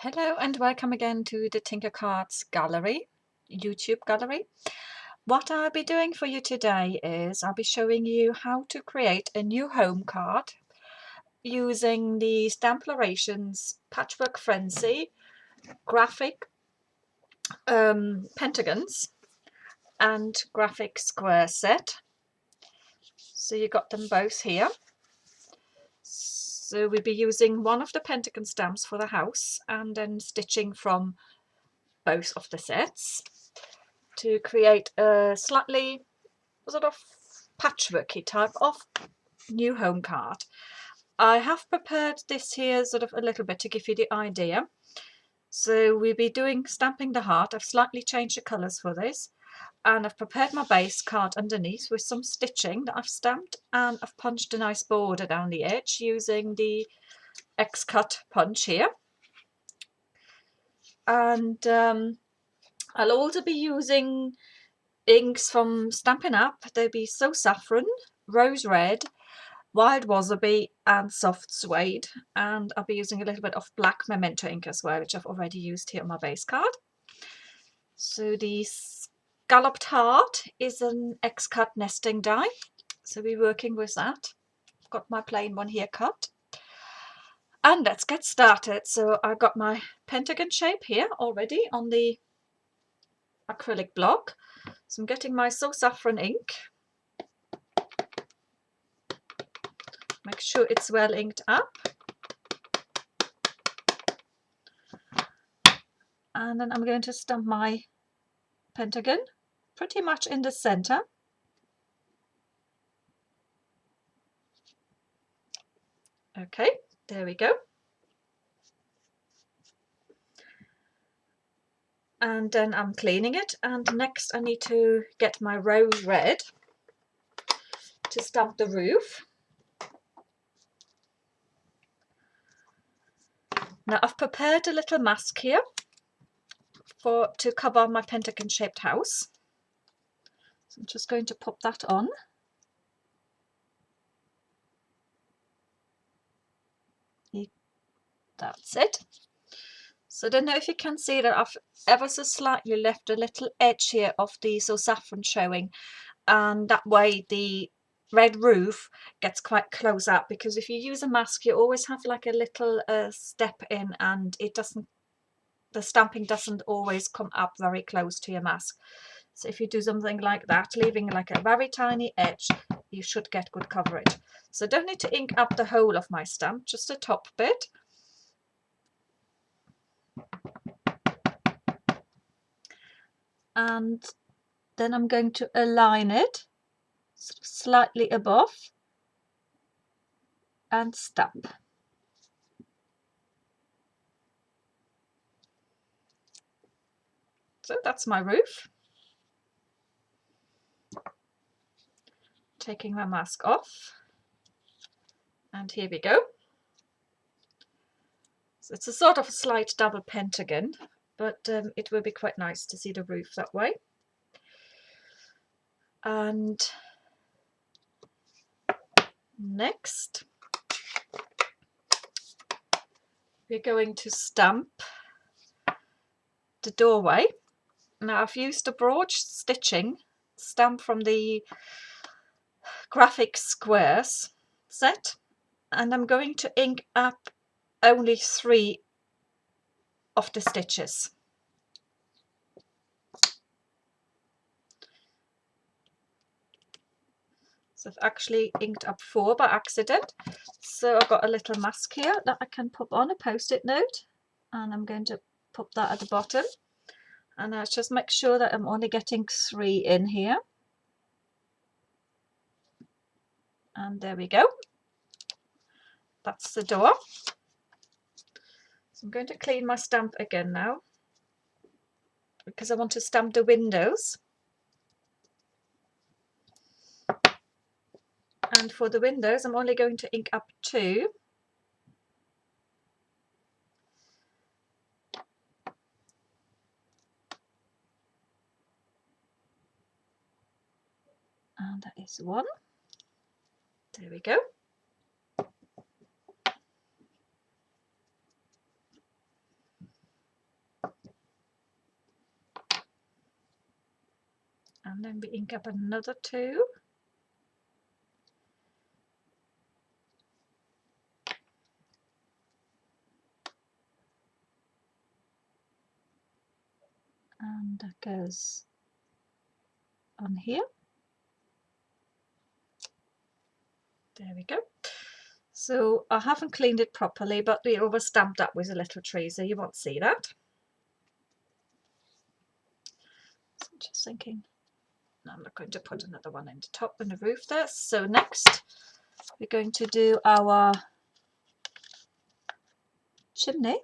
Hello and welcome again to the Tinkercards gallery, YouTube gallery. What I'll be doing for you today is I'll be showing you how to create a new home card using the Stamplerations Patchwork Frenzy graphic pentagons and graphic square set. So you got them both here. So we'll be using one of the pentagon stamps for the house and then stitching from both of the sets to create a slightly sort of patchworky type of new home card. I have prepared this here sort of a little bit to give you the idea. So we'll be doing stamping the heart. I've slightly changed the colours for this, and I've prepared my base card underneath with some stitching that I've stamped, and I've punched a nice border down the edge using the X-cut punch here. And I'll also be using inks from Stampin' Up. They'll be So Saffron, Rose Red, Wild Wasabi and Soft Suede, and I'll be using a little bit of black Memento ink as well, which I've already used here on my base card. So the Scalloped Heart is an X-cut nesting die, so we're working with that. I've got my plain one here cut. And let's get started. So I've got my pentagon shape here already on the acrylic block. So I'm getting my So Saffron ink. Make sure it's well inked up. And then I'm going to stamp my pentagon pretty much in the center. Okay, there we go. And then I'm cleaning it, and next I need to get my Rose Red to stamp the roof. Now I've prepared a little mask here to cover my pentagon shaped house. So I'm just going to pop that on. That's it. So I don't know if you can see that I've ever so slightly left a little edge here of the So Saffron showing, and that way the red roof gets quite close up, because if you use a mask you always have like a little step in, and the stamping doesn't always come up very close to your mask. So if you do something like that, leaving like a very tiny edge, you should get good coverage. So I don't need to ink up the whole of my stamp, just the top bit. And then I'm going to align it slightly above and stamp. So that's my roof. Taking my mask off, and here we go. So it's a sort of a slight double pentagon, but it will be quite nice to see the roof that way. And next we're going to stamp the doorway. Now I've used a broad stitching stamp from the graphic squares set, and I'm going to ink up only 3 of the stitches. So I've actually inked up 4 by accident. So I've got a little mask here that I can pop on a post-it note, and I'm going to pop that at the bottom. And I just make sure that I'm only getting 3 in here. And there we go. That's the door. So I'm going to clean my stamp again now, because I want to stamp the windows. And for the windows, I'm only going to ink up 2. And that is 1. There we go. And then we ink up another 2. And that goes on here. There we go. So I haven't cleaned it properly, but we over stamped that with a little tree, so you won't see that. So I'm just thinking, no, I'm not going to put another one in the top and the roof there. So next we're going to do our chimney.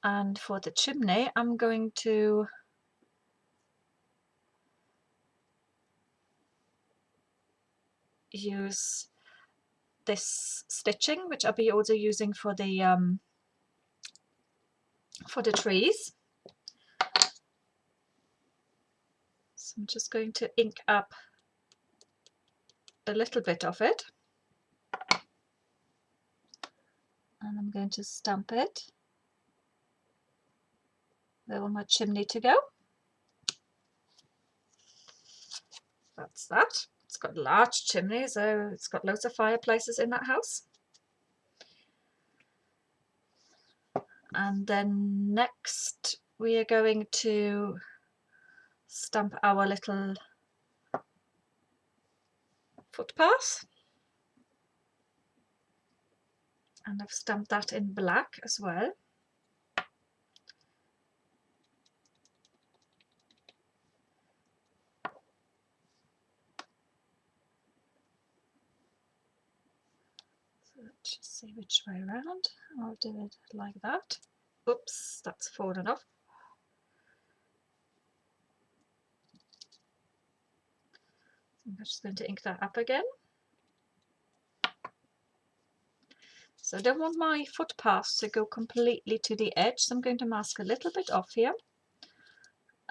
And for the chimney, I'm going to use this stitching, which I'll be also using for the trees. So I'm just going to ink up a little bit of it, and I'm going to stamp it where I want my chimney to go. That's that. It's got a large chimney, so it's got loads of fireplaces in that house. And then next we are going to stamp our little footpath. And I've stamped that in black as well. So let's just see which way around. I'll do it like that. Oops, that's fallen off. I'm just going to ink that up again. So I don't want my footpaths to go completely to the edge, so I'm going to mask a little bit off here.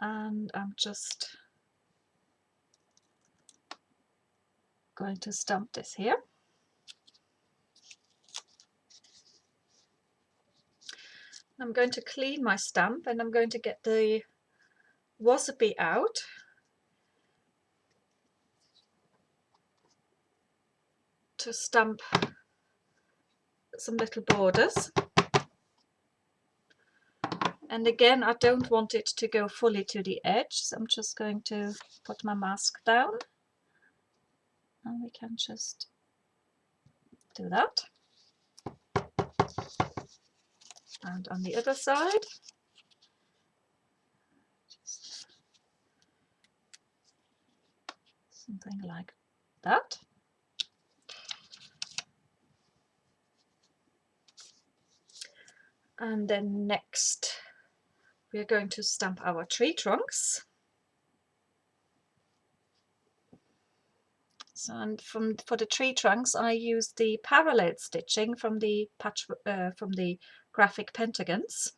And I'm just going to stamp this here. I'm going to clean my stamp, and I'm going to get the wasabi out to stamp some little borders. And again, I don't want it to go fully to the edge, so I'm just going to put my mask down, and we can just do that. And on the other side, just something like that. And then next we are going to stamp our tree trunks. So, and for the tree trunks, I use the parallel stitching from the graphic pentagons.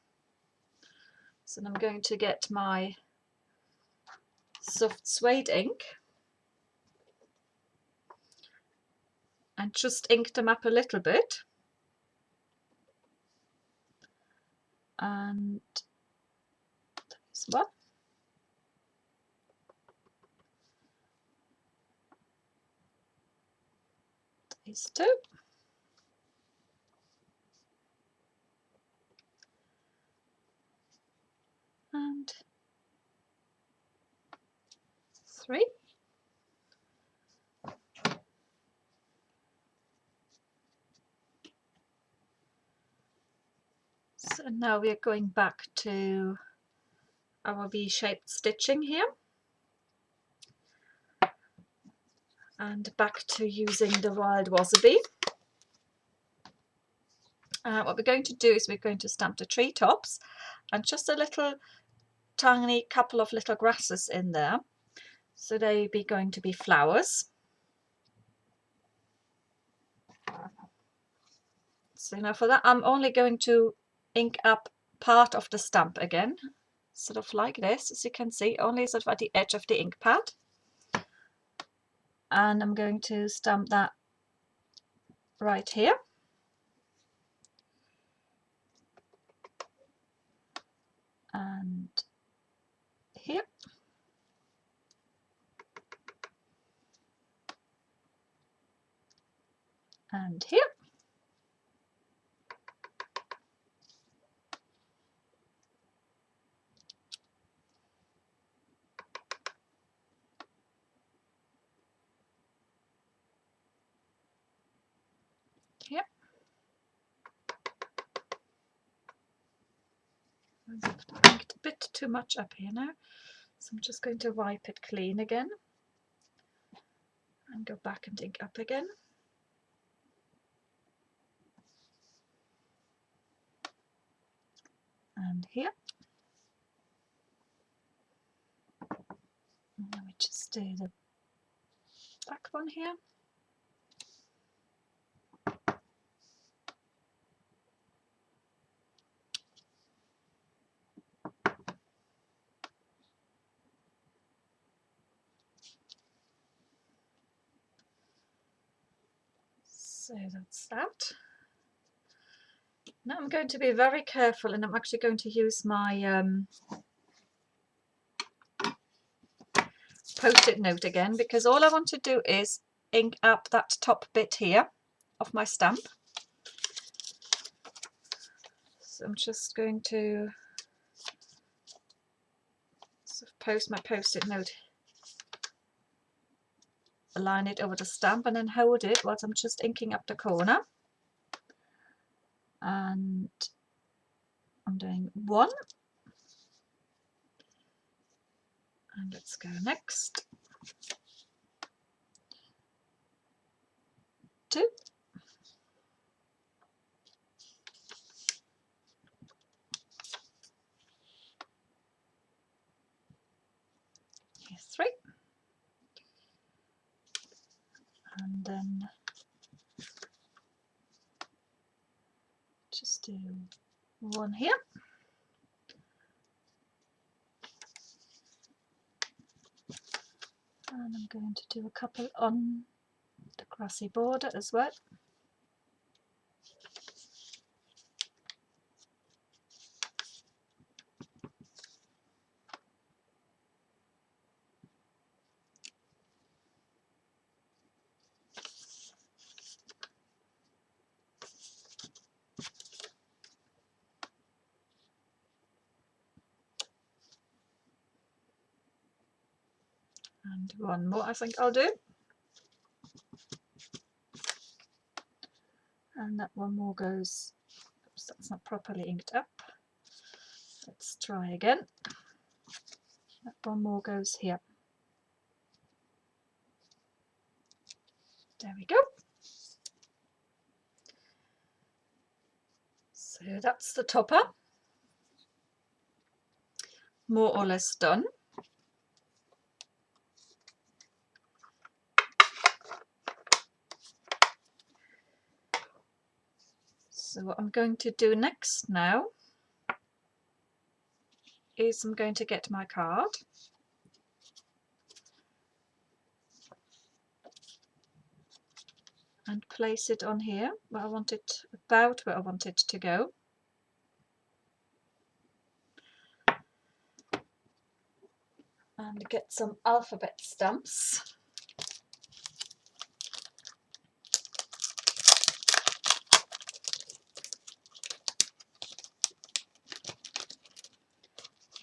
So I'm going to get my soft suede ink and just ink them up a little bit. And this one. These 2. And 3. So now we are going back to our V-shaped stitching here, and back to using the wild wasabi. What we're going to do is we're going to stamp the tree tops and just a little tiny couple of little grasses in there, so they be going to be flowers. So now for that I'm only going to ink up part of the stamp again, sort of like this, as you can see, only sort of at the edge of the ink pad. And I'm going to stamp that right here. and here, and here. Here. I've inked a bit too much up here now, so I'm just going to wipe it clean again and go back and ink up again. And here. And then we just do the back one here. So that's that. Now I'm going to be very careful, and I'm actually going to use my post-it note again, because all I want to do is ink up that top bit here of my stamp. So I'm just going to sort of post my post-it note, align it over the stamp, and then hold it whilst I'm just inking up the corner. And I'm doing 1, and let's go next. 2, 3, and then just do 1 here. And I'm going to do a couple on the grassy border as well. And 1 more I think I'll do. And that 1 more goes, oops, that's not properly inked up. Let's try again. That 1 more goes here. There we go. So that's the topper, more or less done. So what I'm going to do next now is I'm going to get my card and place it on here where I want it, about where I want it to go. And get some alphabet stamps.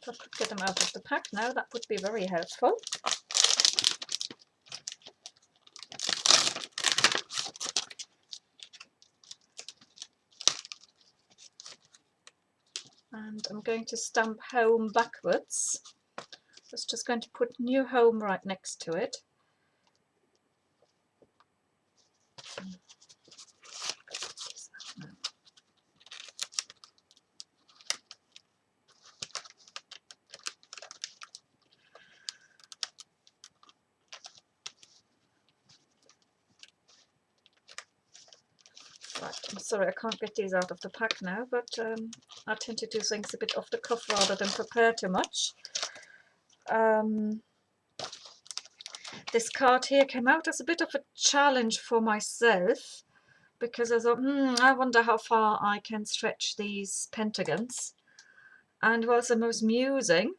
If I could get them out of the pack now, that would be very helpful. And I'm going to stamp home backwards. So just going to put new home right next to it. Right, I'm sorry I can't get these out of the pack now, but I tend to do things a bit off the cuff rather than prepare too much. This card here came out as a bit of a challenge for myself, because I thought, I wonder how far I can stretch these pentagons. And whilst I was musing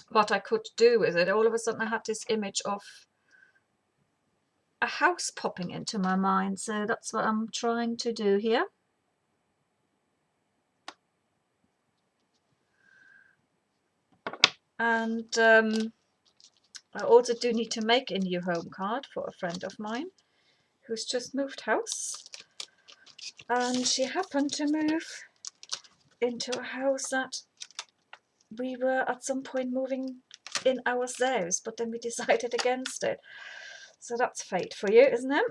what I could do with it, all of a sudden I had this image of a house popping into my mind. So that's what I'm trying to do here. And I also do need to make a new home card for a friend of mine who's just moved house. And she happened to move into a house that we were at some point moving in ourselves, but then we decided against it. So that's fate for you, isn't it?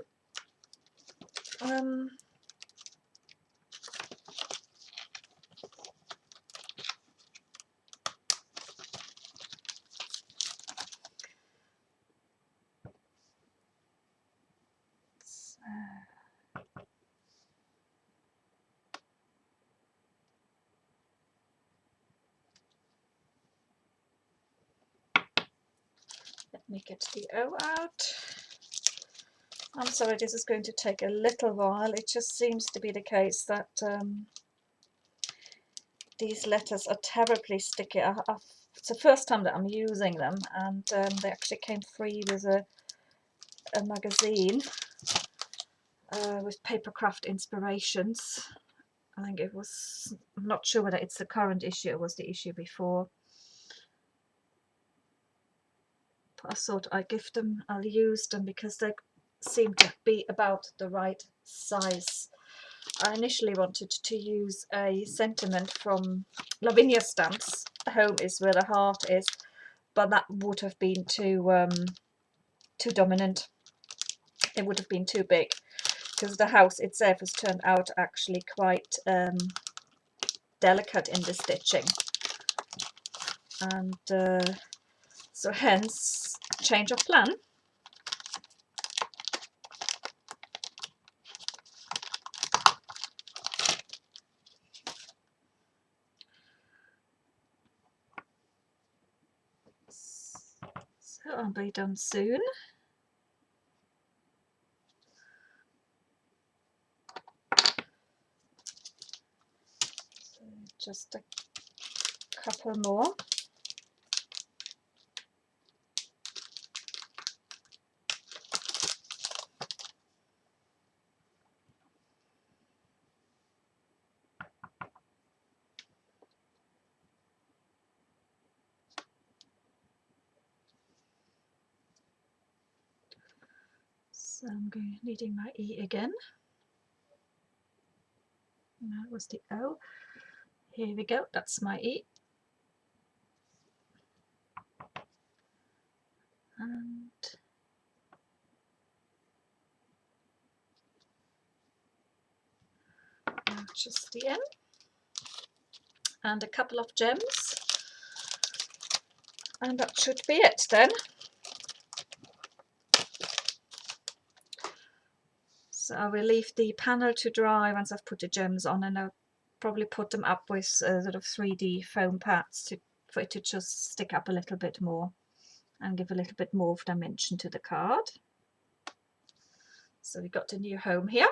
Let me get the O out. I'm sorry, this is going to take a little while. It just seems to be the case that these letters are terribly sticky. It's the first time that I'm using them, and they actually came free with a magazine with papercraft inspirations. I think it was, I'm not sure whether it's the current issue or was the issue before. But I thought I'll use them because they seem to be about the right size. I initially wanted to use a sentiment from Lavinia Stamps, home is where the heart is, but that would have been too dominant. It would have been too big, because the house itself has turned out actually quite delicate in the stitching, and so hence change of plan. So I'll be done soon. So just a couple more. So I'm needing my E again. That was the O. Here we go, that's my E. And now just the N. And a couple of gems. And that should be it then. So I will leave the panel to dry once I've put the gems on, and I'll probably put them up with sort of 3D foam pads for it to just stick up a little bit more and give a little bit more of dimension to the card. So we've got a new home here.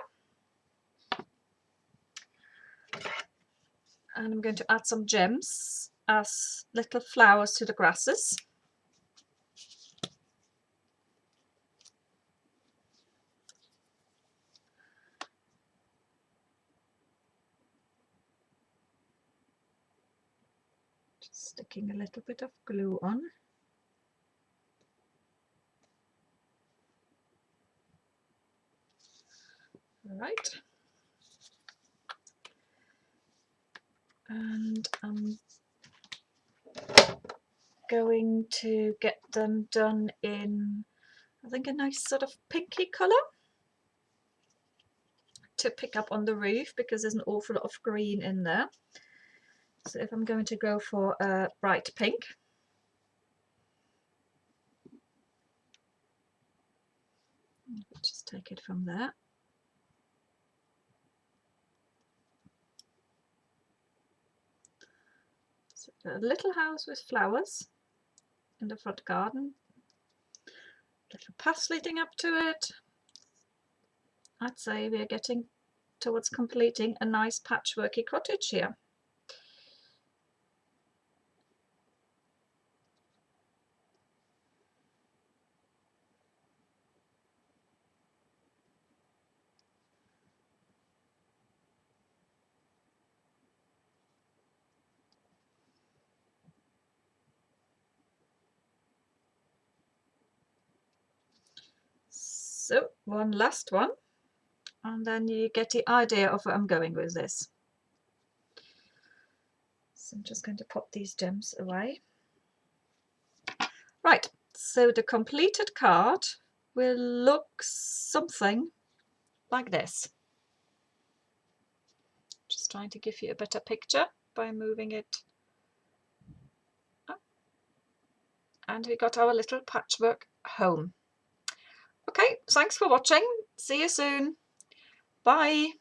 And I'm going to add some gems as little flowers to the grasses. Just sticking a little bit of glue on. All right. And I'm going to get them done in, I think, a nice sort of pinky colour to pick up on the roof, because there's an awful lot of green in there. So if I'm going to go for a bright pink, just take it from there. So a little house with flowers in the front garden, little path leading up to it. I'd say we're getting towards completing a nice patchworky cottage here. So one last one, and then you get the idea of where I'm going with this. So I'm just going to pop these gems away. Right, so the completed card will look something like this. Just trying to give you a better picture by moving it up. And we got our little patchwork home. Okay, thanks for watching. See you soon. Bye.